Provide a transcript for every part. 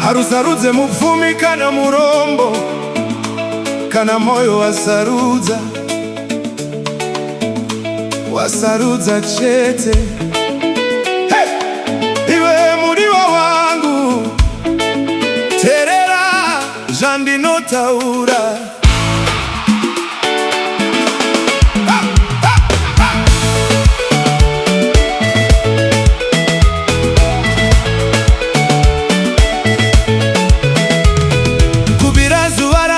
Harusarudze mupfumi kana murombo, kana moyo wasarudza, wasarudza chete. Hey! Iwe mudiwa wangu, terera zvandinotaura.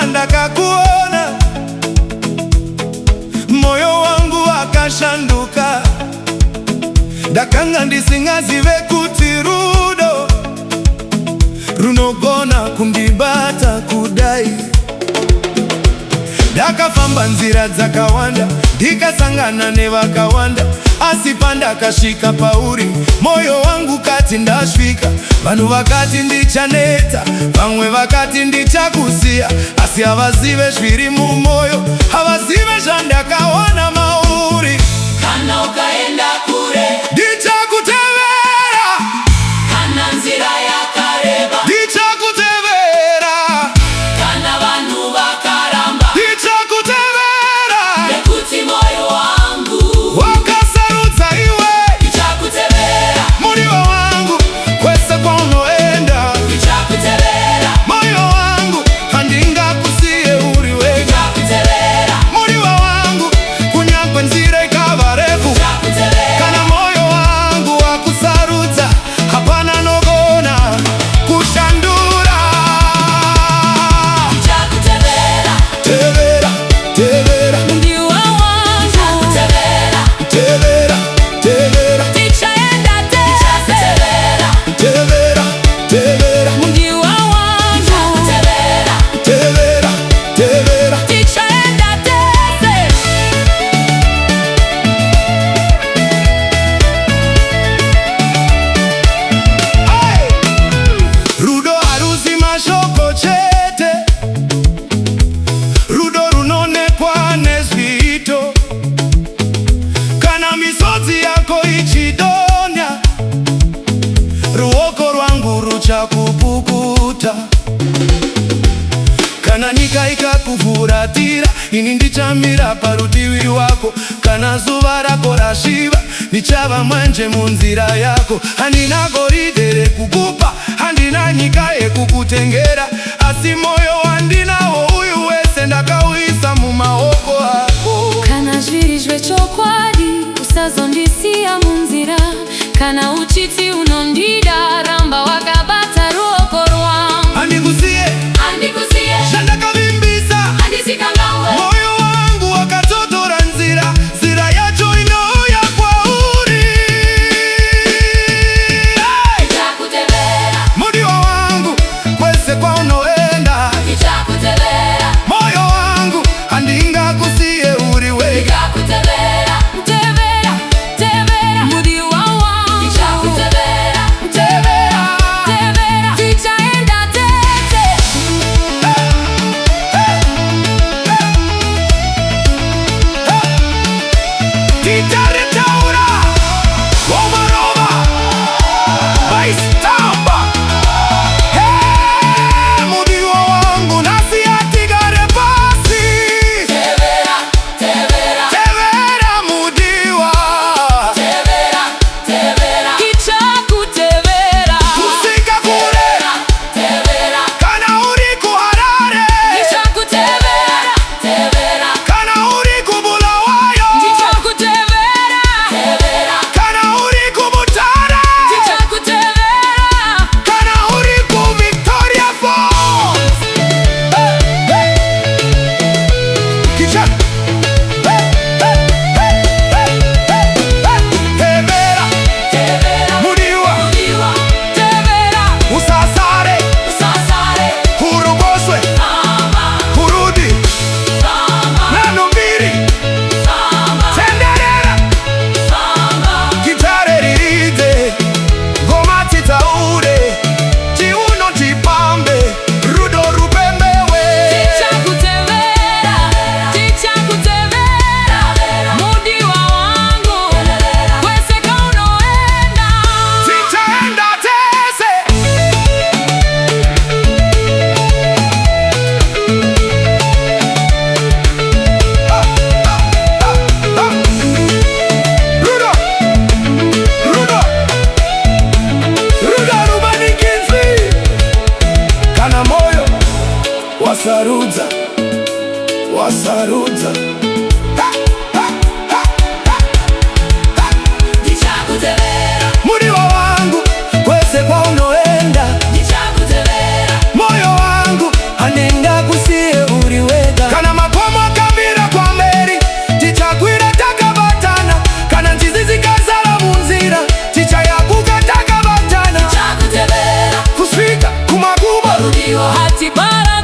Ndakakuona moyo wangu wakashanduka, ndakanga ndisingazive kuti rudo runogona kundibata kudai. Ndakafamba nzira dzakawanda, ndikasangana nevakawanda, asi pandakasvika pauri moyo wangu kati ndasvika. Vanhu vakati ndichaneta, vamwe vakati ndichakusiya, asi havazive zviri mumwoyo, havazive zvandakawana mauri. Kana ukaenda kure ndichakutevera, kana nzira yakareba ndichakutevera, kana vanhu vakaramba ndichakutevera, nekuti moyo wangu wakasarudza iwe. ndichakutevera, Mudiwa wangu, kwese kwaunoenda, ndichakutevera, moyo wangu handingakusiye uri wega. ndichakutevera, Mudiwa wangu, kunyangwe nzira ikava refu, ndichakutevera, kana moyo wangu wakusarudza, hapana nogona kushandura. ndichakutevera, Tevera, tevera, mudiwa wangu, ndichakutevera, tevera, tevera, ndichaenda tese, tevera, tevera, mudiwa wangu, ndichakutevera, tevera, tevera. ndichaenda tese. Hey! Rudo haruzi mashoko chete, rudo runonekwa nezvito. Kana misodzi yako ichidonya, ruoko rwangu ruchakupukuta. Kana nyika ikakufuratira, ini ndichamira parutivi rwako. Kana zuva rako rasviba, ndichava mwenje munzira yako. Handina goridhe rekukupa, handina nyika yekukutengera, asi moyo wandinawo uyu wese ndakauisa mumaoko ako. Kana zviri zvechokwadi, usazondisiya munzira. Kana uchiti unondida, ramba wakabata ruoko rwangu. Handikusiye, Andikusiye, zvandakavimbisa, andizikanganwe, moyo wangu wakatotora nzira, nzira yacho inouya kwauri. Hey! ndichakutevera, Mudiwa wangu, kwese kwaunoenda, ndichakutevera, moyo wangu handingakusiye uri wega. ndikakutevera, Tevera, tevera, mudiwa wangu. ndichakutevera, Tevera, tevera, tichaenda tete. Titaritaura Omarova Vaistamba. Hey, kana moyo wasarudza wasarudza. Ndichakutevera, Mudiwa wangu kwese kwaunoenda, ndichakutevera, moyo wangu anenga kusiye uri wega. Kana makomo akamira kwa mberi tichakwira takabatana, kana nzizi zikazala munzira tichayabuka takabatana. ndichakutevera, Kusvika kumagumo rudiwa Hatibara